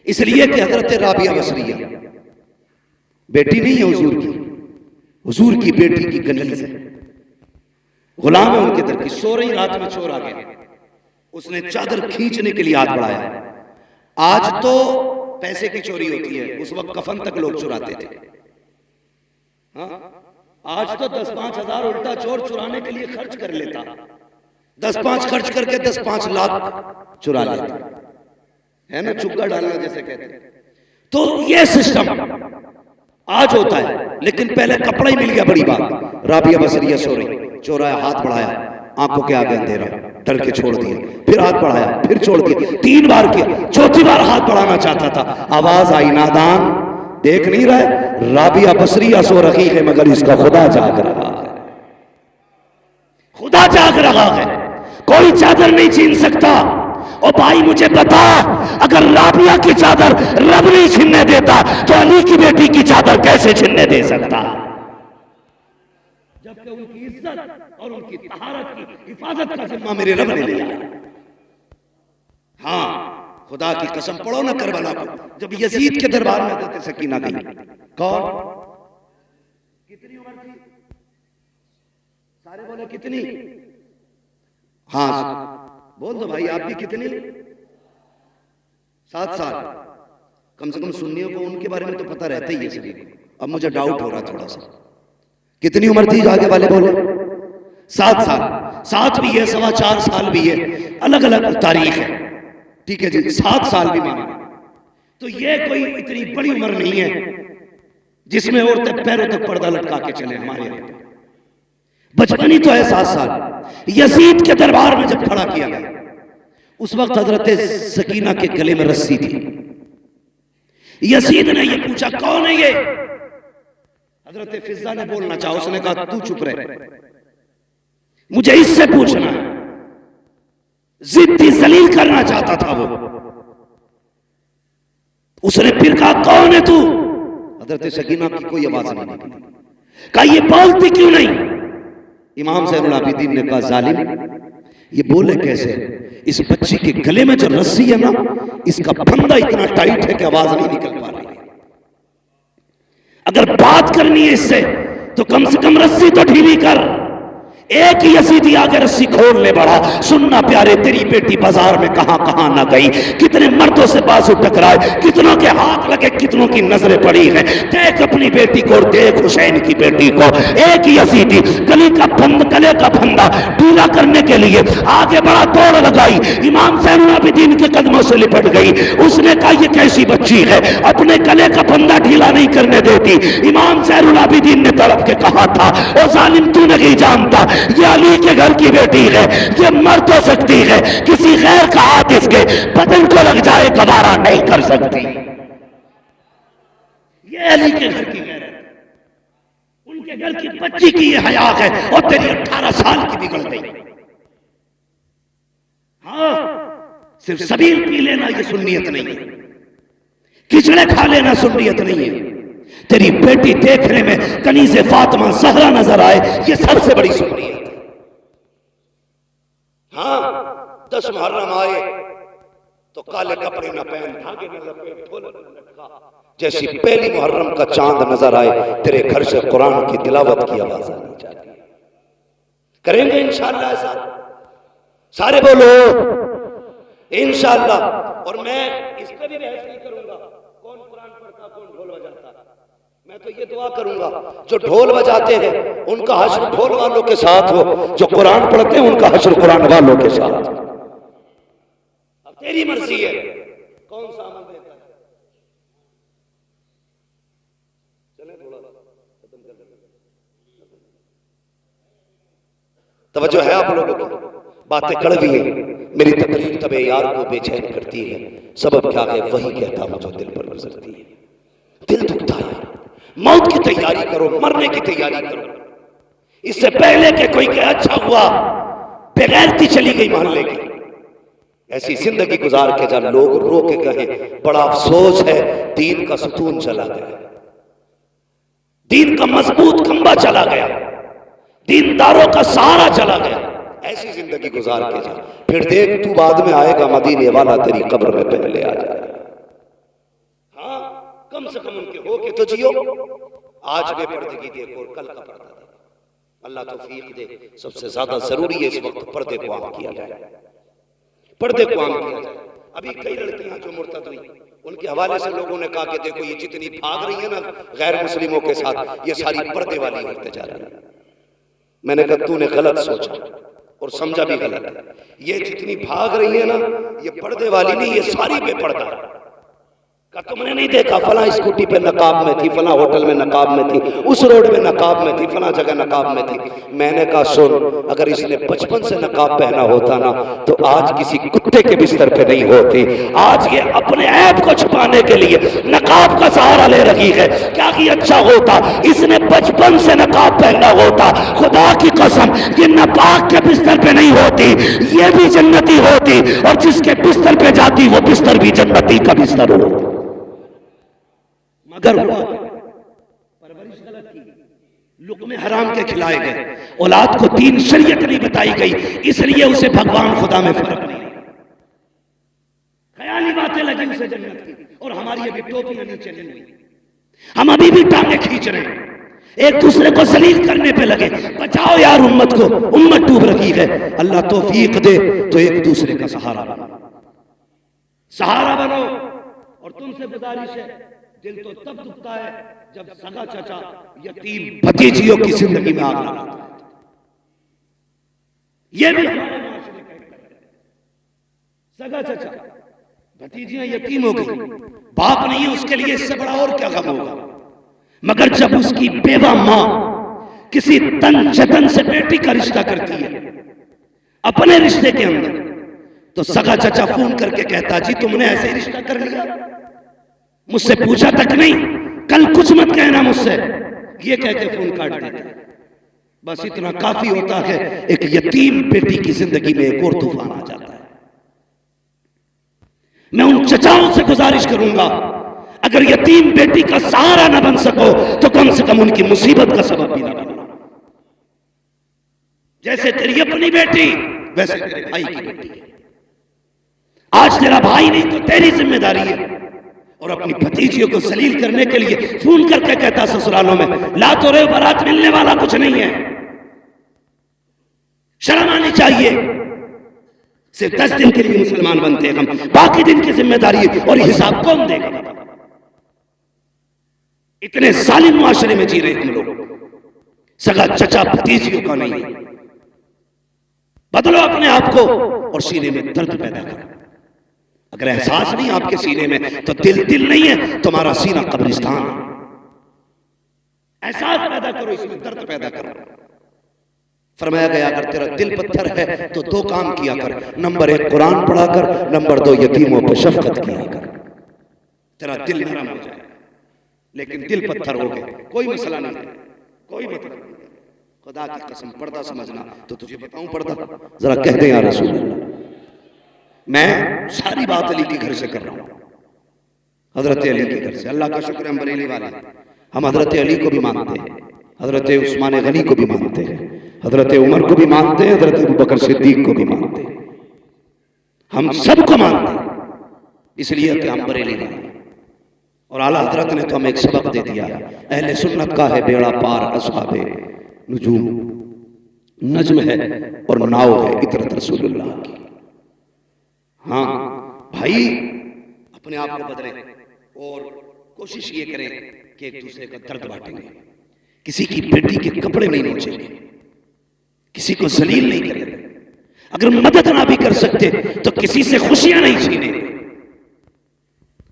इसलिए कि हजरत राबिया बसरिया बेटी नहीं है हुजूर की, हुजूर की बेटी की कनीज है, गुलाम है उनके दर की। सो रही रात में चोर आ गया, उसने चादर खींचने के लिए हाथ बढ़ाया। आज तो पैसे की चोरी होती है, उस वक्त कफन तक लोग चुराते थे। हाँ? आज तो 10-5 हजार उल्टा चोर चुराने के लिए खर्च कर लेता, 10-5 खर्च करके 10-5 लाख चुरा लेता है ना, चुक्का डालना जैसे कहते हैं। तो ये सिस्टम आज होता है, लेकिन पहले कपड़ा ही मिल गया, बड़ी बात। राबिया बसरिया सो रही, चोर आया, हाथ बढ़ाया, आंखों के आगे अंधेरा, डर के छोड़ दिया, फिर हाथ बढ़ाया, फिर छोड़ दिया, 3 बार किया, चौथी बार हाथ बढ़ाना चाहता था, आवाज आई, नादान देख नहीं रहा, राबिया बसरिया सो रही है मगर इसका खुदा जाग रहा है, खुदा जाग रहा है, कोई चादर नहीं छीन सकता। ओ भाई मुझे बता, अगर राबिया की चादर रब नहीं छीनने देता तो अली की बेटी की चादर कैसे छीनने दे सकता? जबकि उनकी इज्जत और उनकी तहारत की हिफाजत का जिम्मा मेरे रब ने लिया। हाँ, खुदा की कसम, पढ़ो ना करबला को, जब यजीद के दरबार में हज़रत सकीना गई, कौन, कितनी उम्र थी? सारे बोले कितनी? हाँ बोल दो भाई, आप भी कितनी? 7 साल। कम से कम सुन्नियों को उनके बारे में तो पता रहता ही है सभी को। अब मुझे डाउट हो रहा थोड़ा सा, कितनी उम्र थी? आगे वाले बोले 7 साल। 7 भी है, 4.25 साल भी है, अलग अलग तारीख है, ठीक है जी। 7 साल भी माना तो ये कोई इतनी बड़ी उम्र नहीं है जिसमें औरतें पैरों तक पर्दा लटका के चले। हमारे यहाँ बचपन ही तो है 7 साल। यजीद के दरबार में जब खड़ा किया गया, उस वक्त हजरत सकीना के गले में रस्सी थी। यजीद ने ये पूछा, कौन है ये? हजरत फिजा ने बोलना चाहा, उसने कहा तू चुप रहे, मुझे इससे पूछना है। जिद्दी जलील करना चाहता था वो। उसने फिर कहा कौन है तू? हजरत सकीना की कोई आवाज नहीं निकली। कहा ये बोलती क्यों नहीं? इमाम ज़ैनुल आबिदीन ने कहा जालिम, ये बोले कैसे? इस बच्ची के गले में जो रस्सी है ना, इसका फंदा इतना टाइट है कि आवाज नहीं निकल पा रही। अगर बात करनी है इससे तो कम से कम रस्सी तो ढीली कर। एक ही यजीदी आगे रस्सी खोलने बढ़ा, सुनना प्यारे तेरी बेटी बाजार में कहां कहां ना गई, कितने मर्दों से बाजू टकराए, कितनों के हाथ लगे, कितनों की नजरें पड़ी हैं। देख अपनी बेटी को और देख हुसैन की बेटी को। एक ही यजीदी गले का फंदा ढीला करने के लिए आगे बढ़ा, दौड़ लगाई, इमाम ज़ैनुल आबिदीन के कदमों से लिपट गई। उसने कहा ये कैसी बच्ची है, अपने गले का फंदा ढीला नहीं करने देती। इमाम ज़ैनुल आबिदीन ने तड़प के कहा था, ओ जालिम तू नहीं जानता, ये अली के घर की बेटी है, ये मर तो सकती है, किसी गैर का हाथ इसके बदन को लग जाए गवारा नहीं कर सकती। ये अली के घर की गैर है, उनके घर की बच्ची की ये हया है, और तेरी 18 साल की बिगड़ गई। हाँ, सिर्फ सबील पी लेना ये सुन्नियत नहीं है, खिचड़े खा लेना सुन्नियत नहीं है। तेरी बेटी देखने में कनीज़े फातिमा ज़हरा नजर आए, ये सबसे बड़ी सुन्नियत है। हाँ, 10 मुहर्रम आए तो काले कपड़े न पहन, धागे न लपेट, ढोल न लटका, जैसी पहली मुहर्रम का चांद नजर आए तेरे घर से कुरान की तिलावत की आवाज आनी चाहिए। करेंगे इंशाअल्लाह ऐसा, सारे बोलो इंशाअल्लाह। और मैं इस पर भी बहस नहीं करूंगा कौन कुरान पढ़ता कौन ढोल बजाता। मैं तो ये दुआ करूंगा जो ढोल बजाते हैं उनका हश्र ढोल वालों के साथ हो, जो कुरान पढ़ते हैं उनका हश्र कुरान वालों के साथ। अब तेरी मर्जी है कौन सा अमल देता है। चले थोड़ा खत्म कर दें, तवज्जो है आप लोगों को। बातें कड़वी है, मेरी तकरीर तबे यार को बेचैन करती है, सबब क्या है वही कहता हूं जो दिल पर गुजरती है। दिल दुखता है, मौत की तैयारी करो, मरने की तैयारी करो, इससे पहले कि कोई कहे अच्छा हुआ बेगैरती चली गई मोहल्ले की। ऐसी जिंदगी गुजार के जब लोग रो के कहे बड़ा अफसोस है दीन का सुतून चला गया, दीन का मजबूत खंबा चला गया, दीनदारों का सहारा चला गया। ऐसी जिंदगी गुजार के जा, फिर देख तू बाद में आएगा मदीने वाला तेरी कब्र में पहले आ जाएगा। कम से कम उनके हो के तो जियो। आज बेपर्दगी देखो और कल का पर्दा देखो। अल्लाह तौफीक दे। सबसे ज्यादा जरूरी है इस वक्त पर्दे को आम किया जाए, पर्दे को आम किया जाए। अभी कई लड़कियां जो मुर्तद हुई, उनके हवाले से लोगों ने कहा कि देखो ये जितनी भाग रही है ना गैर मुस्लिमों के साथ, ये सारी पर्दे वाली होते जा रही है। मैंने कहा तूने गलत सोचा और समझा भी गलत है। ये जितनी भाग रही है ना ये पर्दे वाली नहीं, ये सारी बेपर्दा है। तुमने नहीं देखा फला स्कूटी पे नकाब में थी, फला होटल में नकाब में थी, उस रोड में नकाब में थी, फला जगह नकाब में थी। मैंने कहा सुन, अगर इसने बचपन से नकाब पहना होता ना तो आज किसी कुत्ते के बिस्तर पे नहीं होती। आज ये अपने ऐब को छुपाने के लिए नकाब का सहारा ले रही है। क्या कि अच्छा होता इसने बचपन से नकाब पहना होता, खुदा की कसम ये नापाक के बिस्तर पे नहीं होती, ये भी जन्नती होती, और जिसके बिस्तर पे जाती वो बिस्तर भी जन्नती का बिस्तर होता। मगर हुआ परवरिश गलत की, लुक़्मे हराम के खिलाए गए, औलाद को दीन शरीयत नहीं बताई गई, इसलिए उसे भगवान खुदा में फर्क नहीं। ख्याली बातें लगी उसे जन्नत की, और हमारी अभी टोपियां नीचे नहीं हुई, हम अभी भी टांगे खींच रहे हैं, एक दूसरे को जलील करने पे लगे। बचाओ यार उम्मत को, उम्मत डूब रही है। अल्लाह तौफीक दे तो एक दूसरे का सहारा बनो, सहारा बनो। और तुमसे गुजारिश है, दिल तो तब दुखता है जब सगा चाचा यतीम भतीजियों की जिंदगी में आग लगाता है। यह भी हमारे माशरे का एक है। सगा चाचा भतीजियां यतीम हो गई, बाप नहीं है उसके लिए, इससे बड़ा और क्या गम होगा। मगर जब उसकी बेवा मां किसी तन जतन से बेटी का रिश्ता करती है अपने रिश्ते के अंदर, तो सगा चाचा फोन करके कहता जी तुमने ऐसे ही रिश्ता कर लिया, मुझसे पूछा तक नहीं, कल कुछ मत कहना मुझसे, ये कह के फोन काट देता। बस इतना काफी होता है, एक यतीम बेटी की जिंदगी में एक और तूफान आ जाता है। मैं उन चचाओं से गुजारिश करूंगा, अगर यतीम बेटी का सहारा ना बन सको तो कम से कम उनकी मुसीबत का सबब भी ना बनना। जैसे तेरी अपनी बेटी वैसे तेरे भाई की बेटी है। आज तेरा भाई नहीं तो तेरी जिम्मेदारी है। और अपनी भतीजियों को जलील करने के लिए फोन करके कहता ससुरालों में ला तो रहे, बारात मिलने वाला कुछ नहीं है। शर्म आनी चाहिए। सिर्फ 10 दिन के लिए मुसलमान बनते हैं हम, बाकी दिन की जिम्मेदारी और हिसाब कौन देगा? इतने जालिम मुआशरे में जी रहे हम लोग, सगा चचा भतीजियों का नहीं। बदलो अपने आप को और सीने में दर्द पैदा करो। अगर एहसास नहीं आपके सीने में तो दिल नहीं है, तुम्हारा सीना कब्रिस्तान है। एहसास पैदा करो, इसमें दर्द पैदा करो। फरमाया गया अगर तेरा दिल पत्थर है तो 2 काम किया कर, नंबर 1 कुरान पढ़ा कर, नंबर 2 यतीमों पर शफकत किया कर। तेरा दिल नरम हो जाए। लेकिन दिल पत्थर हो गए, कोई मसला नहीं है, कोई मतलब नहीं। खुदा की कसम पर्दा समझना तो तुझे बताऊं, पर्दा जरा कह दे या रसूल अल्लाह। मैं सारी बात अली के घर से कर रहा हूं, हजरत अली के घर से। अल्लाह का शुक्र हम बरेली वाले, हम हजरत अली को भी मानते हैं, हजरत उस्मान गनी को भी मानते हैं, हजरत उमर को भी मानते हैं, हजरत अबू बकर सिद्दीक को भी मानते हैं, हम सबको मानते हैं, इसलिए कि हम बरेली वाले। और आला हजरत ने तो हमें एक सबक दे दिया, अहले सुन्नत का है बेड़ा पार, अस्हाबे नुजूम नज्म है और नाव है इतरत रसूलुल्लाह की। हाँ भाई, अपने आप को बदलें और कोशिश ये करें कि एक दूसरे का दर्द बांटेंगे, किसी की बेटी के कपड़े नहीं नोचेंगे, किसी को जलील नहीं करेंगे। अगर मदद ना भी कर सकते तो किसी से खुशियां नहीं छीनेंगे।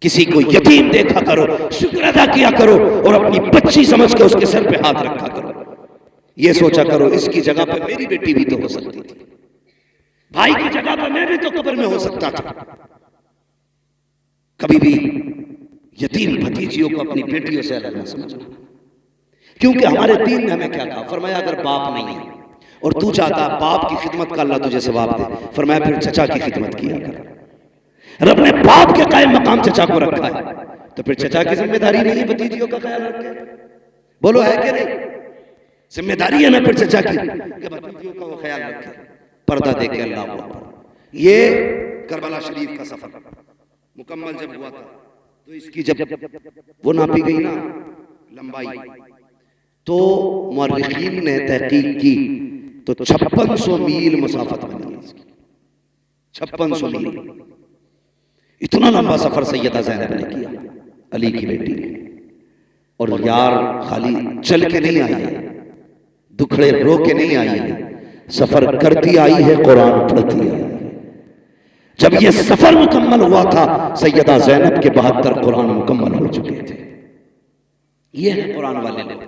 किसी को यतीम देखा करो, शुक्र अदा किया करो और अपनी बच्ची समझ के उसके सर पे हाथ रखा करो। ये सोचा करो इसकी जगह पर मेरी बेटी भी तो हो सकती थी, भाई की जगह पर मैं भी तो कब्र में हो सकता था। कभी भी यतीम भतीजियों को अपनी बेटियों से अलग न समझना, क्योंकि हमारे दीन ने हमें क्या कहा, फरमाया अगर बाप नहीं है और तू चाहता बाप की खिदमत का अल्लाह तुझे सवाब दे, फरमाया फिर चचा की खिदमत किया कर। रब ने बाप के कायम मकाम चचा को रखा है, तो फिर चचा की जिम्मेदारी नहीं है भतीजियों का ख्याल रखे? बोलो है कि नहीं? जिम्मेदारी है ना फिर चचा की कि भतीजियों का वो ख्याल रखे, पर्दा देके। अल्लाह अकबर। ये करबला शरीफ का सफर मुकम्मल जब हुआ था तो इसकी जब वो नापी गई ना लंबाई, तो मुअर्रिखीन ने तहकीक की तो 5600 मील मसाफत बनी है इसकी। 5600 मील, इतना लंबा सफर सैयदा ज़ैनब ने किया, अली की बेटी ने। और यार खाली चल के नहीं आई है, दुखड़े रो के नहीं आई है, सफर करती आई है, कुरान पढ़ती आई है। जब ये सफर मुकम्मल हुआ था, सैयदा ज़ैनब के 72 कुरान मुकम्मल हो चुके थे। ये है कुरान वाले लोग,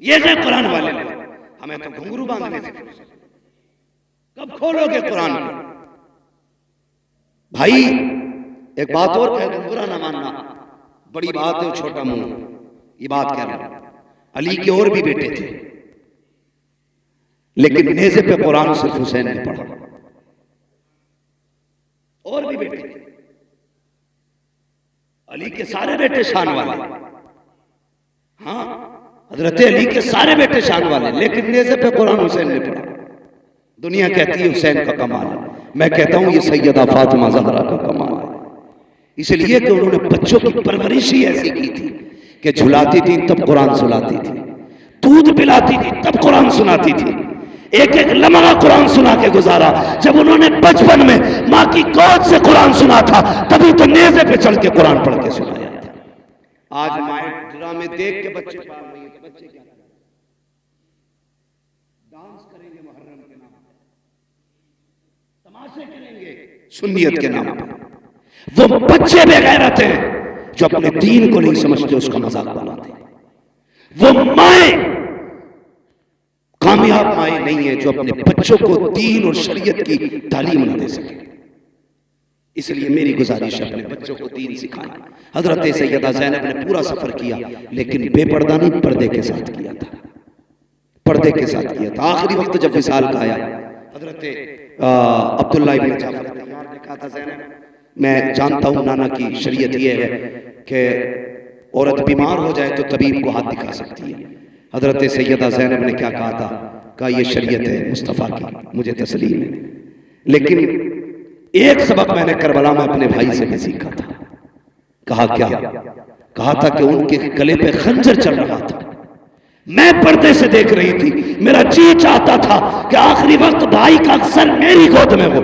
ये है कुरान वाले लोग। हमें तो घुंघरू बांधने से कब खोलोगे कुरान को? भाई एक बात और कह, बुरा ना मानना, बड़ी बात है छोटा मुंह, ये बात कह रहा हूं। अली के और भी बेटे थे, लेकिन नेज़े पे कुरान सिर्फ हुसैन ने पढ़ा। और भी बेटे थे, अली के सारे बेटे शान वाले, हाँ हजरत अली के सारे बेटे शान वाले, लेकिन नेज़े पे कुरान हुसैन ने पढ़ा। दुनिया कहती है हुसैन का कमाल है, मैं कहता हूं ये सैयदा फातिमा ज़हरा का कमाल है। इसलिए कि उन्होंने बच्चों की परवरिश ही ऐसी की थी कि झुलाती थी तब कुरान सुनाती थी, दूध पिलाती थी तब कुरान सुनाती थी, एक एक लम्हा कुरान सुना के गुजारा। जब उन्होंने बचपन में माँ की गोद से कुरान सुना था, तभी तो नेज़े पे चढ़ के कुरान पढ़ के सुनाया था। आज माए ड्रामे देख के बच्चे पाल रही है, तो बच्चे क्या करें? डांस करेंगे मुहर्रम के नाम पे, तमाशे करेंगे सुन्नियत के नाम पे। वो बच्चे बेगैरत हैं जो अपने दीन को नहीं समझते, उसका मजाक बनाते हैं। वो माए कामयाब माए नहीं है जो अपने बच्चों को दीन और शरीयत की तालीम न दे सके। इसलिए मेरी गुजारिश है, अपने बच्चों को दीन सिखाएं। हजरत सैयदा ज़ैनब ने पूरा सफर किया, लेकिन बेपर्दा नहीं, पर्दे के साथ किया था, पर्दे के साथ किया था। आखिरी वक्त जब विसाल का आया, हजरत अब्दुल्लाह इब्न जाफर तैयार ने कहा था, ज़ैनब मैं जानता हूं नाना की शरीयत यह है कि औरत बीमार हो जाए तो तबीब को हाथ दिखा सकती है। हजरत सैयदा ज़ैनब ने क्या कहा था? कहा यह शरीयत है मुस्तफ़ा की, मुझे तस्लीम है, लेकिन एक सबक मैंने करबला में अपने भाई से भी सीखा था। कहा क्या? कहा था कि उनके गले पे खंजर चल रहा था, मैं पर्दे से देख रही थी, मेरा जी चाहता था कि आखिरी वक्त भाई का सर मेरी गोद में हो,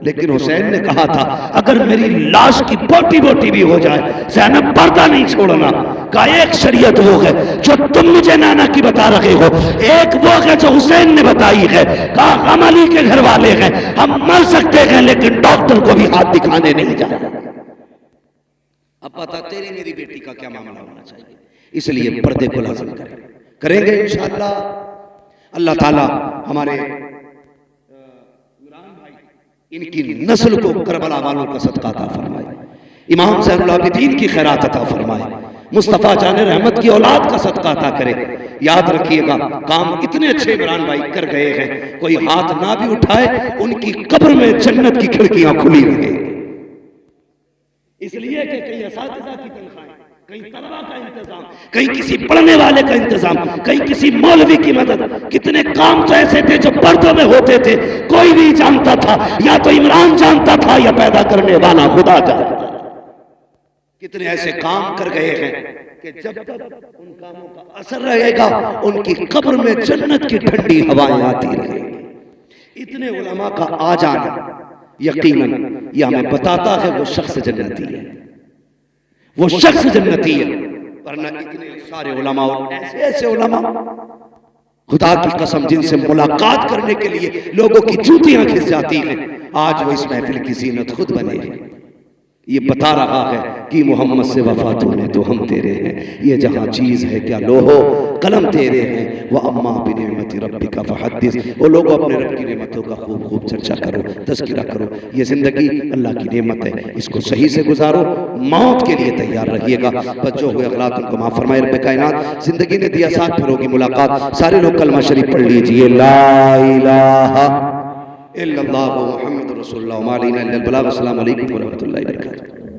लेकिन हुसैन ने कहा था अगर मेरी लाश की बोटी बोटी भी हो जाए ज़ैनब पर्दा नहीं छोड़ना। का एक शरीयत वो है जो तुम मुझे नाना की बता रहे हो, एक वो है जो हुसैन ने बताई है। कहा हम अली के घर वाले हैं, हम मर सकते हैं लेकिन डॉक्टर को भी हाथ दिखाने नहीं जाए। अब पता तेरी मेरी बेटी का क्या मामला होना चाहिए, इसलिए पर्दे को लाज़िम करेंगे इंशाअल्लाह। अल्लाह ताला हमारे इनकी नस्ल को करबला वालों का सदका अता फरमाए, इमाम ज़ैनुल आबिदीन की खैरात अता फरमाए, मुस्तफ़ा जाने रहमत की औलाद का सदका अता करे। याद रखिएगा काम इतने अच्छे इमरान भाई कर गए हैं, कोई हाथ ना भी उठाए उनकी कब्र में जन्नत की खिड़कियां खुली रहे। इसलिए कि कहीं असातिज़ा की तनख्वाह, कहीं तलबा का इंतजाम, कहीं किसी पढ़ने वाले का इंतजाम, कहीं किसी मौलवी की मदद। कितने काम तो ऐसे थे जो पर्दों में होते थे, कोई नहीं जानता था, या तो इमरान जानता था या पैदा करने वाला खुदा जानता था। कितने ऐसे काम कर गए हैं कि जब तक उन कामों का असर रहेगा उनकी कब्र में जन्नत की ठंडी हवाएं आती रहेंगी। इतने उलमा का आ जाना यकीनन यह हमें बताता है वो शख्स जन्नती है, वो शख्स जन्नती है। वरना इतने सारे उलमा और ऐसे ऐसे उलमा खुदा की कसम जिनसे मुलाकात करने के लिए लोगों की जूतियां खिस जाती हैं, आज वो इस महफिल की जीनत खुद बने हैं। ये बता रहा है कि मोहम्मद से वफा तूने तो हम तेरे हैं, ये जहां चीज है क्या लोहो कलम तेरे हैं, वह अम्मा बिनेमति रब्बिका फहद्दिस। वो लोगों अपने रब की नेमतों का खूब खूब चर्चा करो, तज़किरा करो। ये जिंदगी अल्लाह की नेमत है, इसको सही से गुजारो, मौत के लिए तैयार रहिएगा। बस जो हुए अगलात उनको माफ फरमाए रब्बे कायनात। जिंदगी ने दिया साथ, फिर होगी मुलाकात। सारे लोग कलमा शरीफ पढ़ लीजिए, ला इलाहा इल्लल्लाह मुहम्मद रसूलुल्लाह व मा अलैना इल्लल बलाग। अस्सलामु अलैकुम व रहमतुल्लाहि व बरकातुहू।